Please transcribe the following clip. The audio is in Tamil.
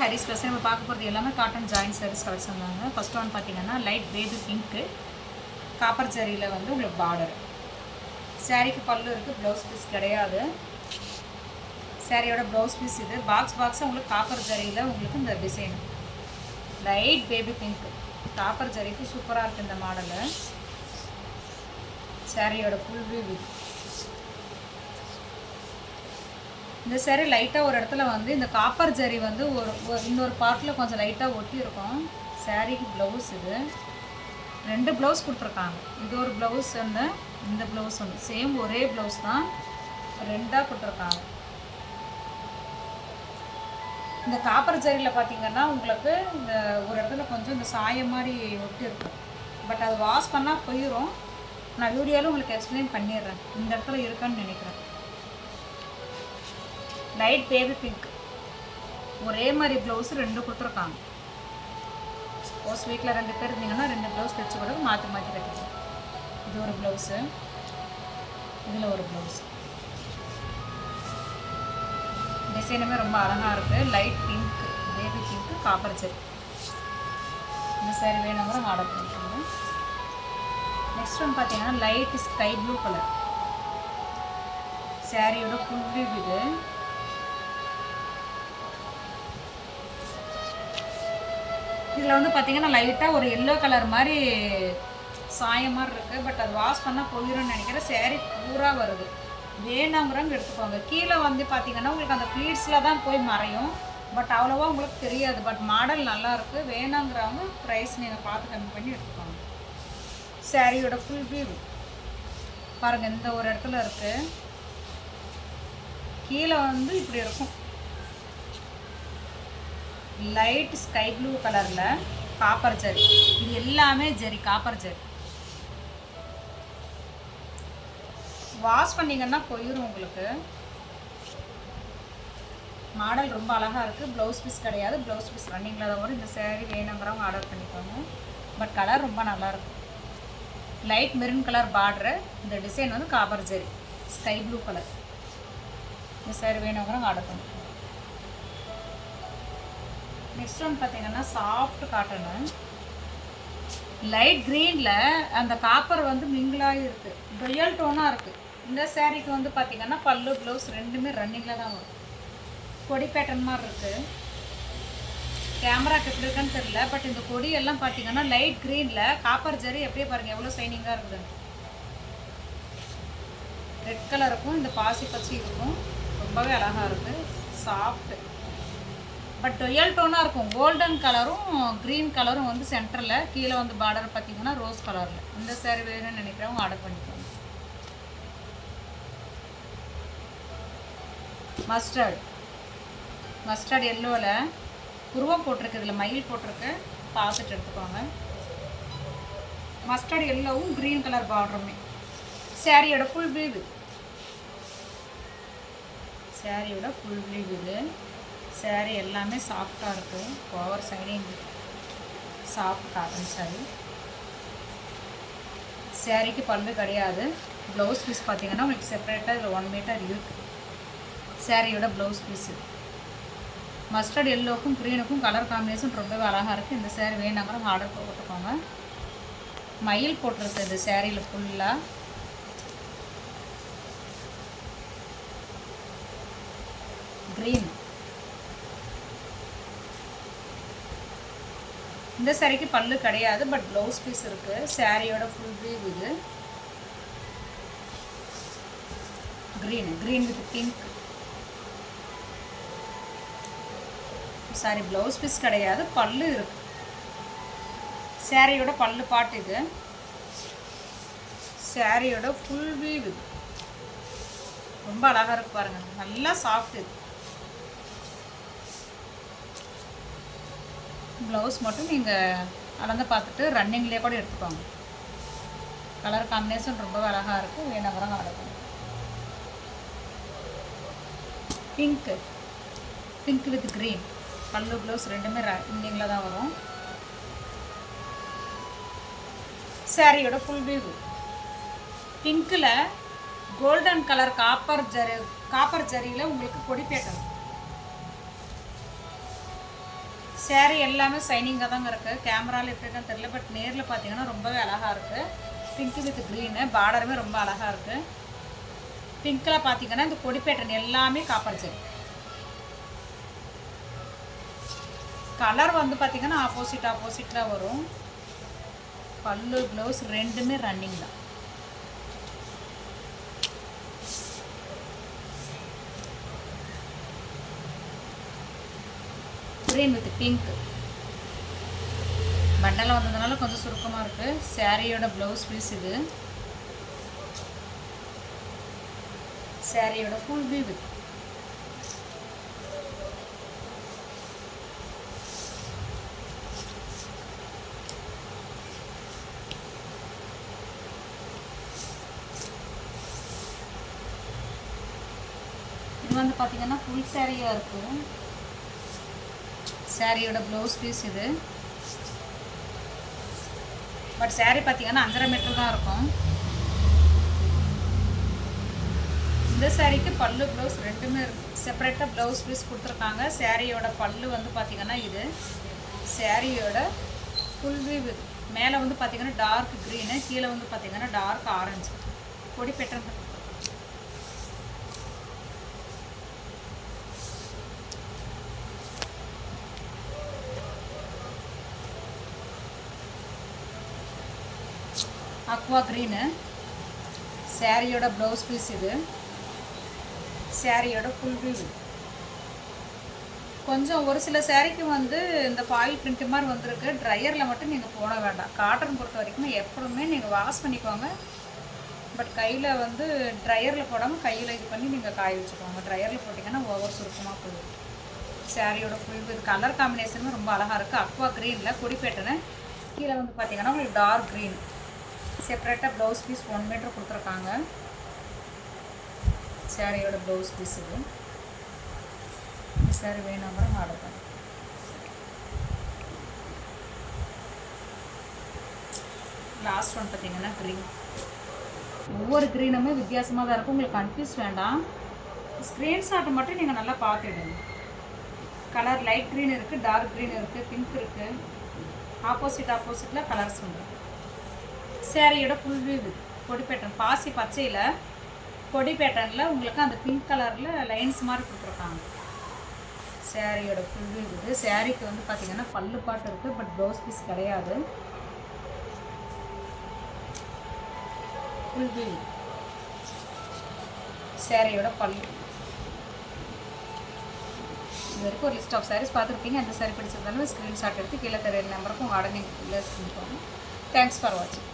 ஹரிஸ் ப்ளஸ் நம்ம பார்க்க போகிறது எல்லாமே காட்டன் ஜாயின் சாரீஸ் கலெக்ஷன் தாங்க. ஃபர்ஸ்ட் ஒன் பார்த்தீங்கன்னா லைட் பேபி பிங்க்கு காப்பர் ஜரியில் வந்து உங்களுக்கு பார்டர். சாரீக்கு பல்லு இருக்குது, ப்ளவுஸ் பீஸ் கிடையாது. சாரியோட ப்ளவுஸ் பீஸ் இது. பாக்ஸாக உங்களுக்கு காப்பர் ஜரியில் உங்களுக்கு இந்த டிசைன் லைட் பேபி பிங்க்கு காப்பர் ஜரிக்கு சூப்பராக இருக்குது இந்த மாடலு. சாரியோட ஃபுல் வியூ இந்த சாரி லைட்டாக ஒரு இடத்துல வந்து இந்த காப்பர் ஜரி வந்து ஒரு இன்னொரு பார்ட்டில் கொஞ்சம் லைட்டாக ஒட்டி இருக்கும். சாரிக்கு ப்ளவுஸ் இது 2 ப்ளவுஸ் கொடுத்துருக்காங்க. இது ஒரு ப்ளவுஸ் ஒன்று, இந்த ப்ளவுஸ் ஒன்று, சேம் ஒரே ப்ளவுஸ் தான் 2ஆக கொடுத்துருக்காங்க. இந்த காப்பர் ஜரியில் பார்த்தீங்கன்னா உங்களுக்கு இந்த ஒரு இடத்துல கொஞ்சம் இந்த சாயம் மாதிரி ஒட்டி இருக்கும். பட் அது வாஷ் பண்ணால் போயிடும். நான் வீடியோவில் உங்களுக்கு எக்ஸ்பிளைன் பண்ணிடுறேன். இந்த இடத்துல இருக்கான்னு நினைக்கிறேன். லைட் பேபி பிங்க் ஒரே மாதிரி ப்ளவுஸு 2 கொடுத்துருக்காங்க. சப்போஸ் வீட்டில் 2 பேர் இருந்தீங்கன்னா 2 ப்ளவுஸ் தைச்சு கூட மாற்றி மாற்றி கட்டிக்கலாம். இது ஒரு ப்ளவுஸு, இதில் ஒரு ப்ளவுஸ். டிசைனுமே ரொம்ப அழகாக இருக்குது. லைட் பிங்க் பேபி பிங்க்கு காப்பர் ஜெரி. இந்த சாரி வேணுங்கிற ஆர்டர் பண்ணிக்கோங்க. நெக்ஸ்ட் ஒன்று பார்த்தீங்கன்னா லைட் ஸ்கை ப்ளூ கலர். சாரியோட ஃபுல் வியூ இது. இதில் வந்து பார்த்திங்கன்னா லைட்டாக ஒரு எல்லோ கலர் மாதிரி சாயம் மாதிரி இருக்குது. பட் அது வாஷ் பண்ணால் போயிடும்னு நினைக்கிறேன். சேரீ பூரா வருது. வேணுங்கிறவங்க எடுத்துக்கோங்க. கீழே வந்து பார்த்திங்கன்னா உங்களுக்கு அந்த ஃப்ளீட்ஸில் தான் போய் மறையும். பட் அவ்வளோவா உங்களுக்கு தெரியாது. பட் மாடல் நல்லாயிருக்கு. வேணுங்கிறவங்க ப்ரைஸ் நீங்கள் பார்த்து கம்மி பண்ணி எடுத்துக்கோங்க. சாரியோட ஃபுல் வியூ பாருங்கள். இந்த ஒரு இடத்துல இருக்குது. கீழே வந்து இப்படி இருக்கும். லைட் ஸ்கை ப்ளூ கலரில் காப்பர் ஜரி. இது எல்லாமே ஜரி, காப்பர் ஜரி. வாஷ் பண்ணிங்கன்னா போயிடும் உங்களுக்கு. மாடல் ரொம்ப அழகாக இருக்குது. ப்ளவுஸ் பீஸ் கிடையாது. ப்ளவுஸ் பீஸ் ரன்னிங்கில் தான் வரும். இந்த சேரீ வேணுங்கிறவங்க ஆர்டர் பண்ணிக்கோங்க. பட் கலர் ரொம்ப நல்லாயிருக்கும். Light maroon colour border. இந்த டிசைன் வந்து copper zari sky blue colour. இந்த சேரீ வேணுங்கிறவங்க ஆர்டர் பண்ணிக்கோங்க. நெக்ஸ்ட் ஒன்று பார்த்தீங்கன்னா சாஃப்ட் காட்டனு. லைட் க்ரீனில் அந்த காப்பர் வந்து மிங்கிளாகி இருக்குது. டொயல் டோனாக இருக்குது. இந்த சேரீக்கு வந்து பார்த்திங்கன்னா பல்லு ப்ளவுஸ் 2மே ரன்னிங்கில் தான் வரும். கொடி பேட்டர்ன் மாதிரி இருக்குது. கேமராக்கு எப்படி இருக்குன்னு தெரியல. பட் இந்த கொடியெல்லாம் பார்த்திங்கன்னா லைட் க்ரீனில் காப்பர் ஜரி எப்படியே பாருங்கள் எவ்வளோ ஷைனிங்காக இருக்குதுன்னு. ரெட் கலருக்கும் இந்த பாசி பச்சி இருக்கும். ரொம்பவே அழகாக இருக்குது. சாஃப்ட்டு பட் டொயல் டோனாக இருக்கும். கோல்டன் கலரும் க்ரீன் கலரும் வந்து சென்டரில். கீழே வந்து பார்டர் பார்த்திங்கன்னா ரோஸ் கலரில். இந்த சேரீ வேணும்னு நினைக்கிறவங்க ஆர்டர் பண்ணிக்கோங்க. மஸ்டர்ட் எல்லோவில் உருவம் போட்டிருக்கு. இதில் மயில் போட்டிருக்கு. பார்த்துட்டு எடுத்துக்கோங்க. மஸ்டர்ட் எல்லோவும் க்ரீன் கலர் பார்டருமே. சாரியோட ஃபுல் வியூ. சாரியோட ஃபுல் வியூ இது. சாரீ எல்லாமே சாஃப்டாக இருக்குது. Over shining soft cotton sari. சாரீக்கு பல்லு கிடையாது. ப்ளவுஸ் பீஸ் பார்த்திங்கன்னா உங்களுக்கு செப்பரேட்டாக இதில் 1 மீட்டர் இருக்குது. சாரியோட ப்ளவுஸ் பீஸு மஸ்டர்ட் எல்லோவுக்கும் க்ரீனுக்கும் கலர் காம்பினேஷன் ரொம்பவே அழகாக இருக்குது. இந்த சாரீ வேணாங்கிற ஆர்டர் போட்டுக்கோங்க. மயில் போட்டிருக்கு இந்த சாரியில் ஃபுல்லாக. க்ரீன். இந்த சாரிக்கு பல்லு கிடையாது. பட் ப்ளவுஸ் பீஸ் இருக்குது. சாரியோட ஃபுல் வியூ இது. Green with pink. Sari blouse piece கிடையாது. பல்லு இருக்குது. சாரியோட பல்லு பாட்டு இது. சாரியோட ஃபுல் வியூ இது. ரொம்ப அழகாக இருக்குது பாருங்கள். நல்லா சாஃப்ட் இது. ப்ளவுஸ் மட்டும் நீங்கள் அளந்து பார்த்துட்டு ரன்னிங்லேயே கூட எடுத்துக்கோங்க. கலர் காம்பினேஷன் ரொம்ப அழகாக இருக்குது. வேணுங்கிறவங்க ஆர்டர் பண்ணுங்க. Pink with green. பல்லு ப்ளவுஸ் 2மே ரன்னிங்கில் தான் வரும். சாரியோட ஃபுல் வியூ. பிங்க்கில் கோல்டன் கலர் காப்பர் ஜரியில் உங்களுக்கு கொடி பேட்டர்ன். சேரீ எல்லாமே ஷைனிங்காக தாங்க இருக்குது. கேமராவில் எப்படி இருக்குன்னு தெரியல, பட் நேரில் பார்த்தீங்கன்னா ரொம்பவே அழகாக இருக்குது. பிங்க் வித் க்ரீனு, பார்டருமே ரொம்ப அழகாக இருக்குது. பிங்க்கில் பார்த்தீங்கன்னா இந்த கொடி பேட்டர்ன் எல்லாமே காப்பர் ஜெரி. கலர் வந்து பார்த்திங்கன்னா ஆப்போசிட்டாக வரும். பல்லு ப்ளவுஸ் ரெண்டுமே ரன்னிங் தான். க்ரீன் வித் பிங்க் பண்டலில் வந்ததுனால கொஞ்சம் சுருக்கமாக இருக்குது. சாரியோட ப்ளவுஸ் பீஸ் இது. சாரியோட ஃபுல் வியூ இது. இது வந்து பார்த்திங்கன்னா ஃபுல் சாரியாக இருக்கும். சாரியோட ப்ளவுஸ் பீஸ் இது. பட் சாரீ பார்த்திங்கன்னா 5.5 மீட்டர் தான் இருக்கும். இந்த சாரீக்கு பல்லு ப்ளவுஸ் ரெண்டுமே செப்பரேட்டாக ப்ளவுஸ் பீஸ் கொடுத்துருக்காங்க. சாரியோட பல்லு வந்து பார்த்திங்கன்னா இது. சாரியோட ஃபுல் வியூ மேலே வந்து பார்த்திங்கன்னா டார்க் க்ரீனு, கீழே வந்து பார்த்திங்கன்னா டார்க் ஆரஞ்சு. கொடி பெட்டர் அக்வா க்ரீனு. சாரியோட ப்ளவுஸ் பீஸ் இது. சாரியோட ஃபுல் வியூ. கொஞ்சம் ஒரு சில சாரீக்கு வந்து இந்த ஃபாயில் பிரிண்ட் மாதிரி வந்திருக்கு. ட்ரையரில் மட்டும் நீங்கள் போட வேண்டாம். காட்டன் பொறுத்த வரைக்கும் எப்பவுமே நீங்கள் வாஷ் பண்ணிக்கோங்க. பட் கையில் வந்து ட்ரையரில் போடாமல் கையில் இது பண்ணி நீங்கள் காய வச்சுக்கோங்க. ட்ரையரில் போட்டிங்கன்னா ஓவர் சுருக்கமாக போயிடும். சாரியோட ஃபுல் வியூ. கலர் காம்பினேஷனும் ரொம்ப அழகாக இருக்குது. அக்வா க்ரீனில் கொடி பேட்டர்னு, கீழே வந்து பார்த்திங்கன்னா உங்களுக்கு டார்க் க்ரீன். செப்பரேட்டாக ப்ளவுஸ் பீஸ் 1 மீட்டர் கொடுத்துருக்காங்க. சாரியோட ப்ளவுஸ் பீஸ் இது. சாரி வேணும் கூட ஆர்டர் பண்ணி. லாஸ்ட் ஒன் பார்த்தீங்கன்னா க்ரீன். ஒவ்வொரு க்ரீனுமே வித்தியாசமாக தான் இருக்கும். உங்களுக்கு கன்ஃபியூஸ் வேண்டாம். ஸ்க்ரீன்ஷாட்டை மட்டும் நீங்கள் நல்லா பார்த்துடுங்க. கலர் லைட் க்ரீன் இருக்குது, டார்க் க்ரீன் இருக்குது, பிங்க் இருக்குது. ஆப்போசிட்டில் கலர்ஸ் உண்டு. சாரியோட ஃபுல் வியூ கொடி பேட்டர்ன். பாசி பச்சையில் கொடி பேட்டர்னில் உங்களுக்கு அந்த பிங்க் கலரில் லைன்ஸ் மாதிரி கொடுத்துருக்காங்க. சாரியோட ஃபுல் வியூ இது. சாரிக்கு வந்து பார்த்திங்கன்னா பல்லு பாட்டு இருக்குது, பட் ப்ளவுஸ் பீஸ் கிடையாது. Full view. சாரியோட பல்லு. இது வரைக்கும் ஒரு லிஸ்ட் ஆஃப் சாரீஸ் பார்த்துருப்பீங்க. எந்த சாரீ பிடிச்சிருந்தாலும் ஸ்க்ரீன்ஷாட் எடுத்து கீழே தெரியல நம்பருக்கும் உங்கள் ஆர்டர் நீங்கள் ப்ளேஸ் பண்ணிக்கோங்க. தேங்க்ஸ் ஃபார் வாட்சிங்.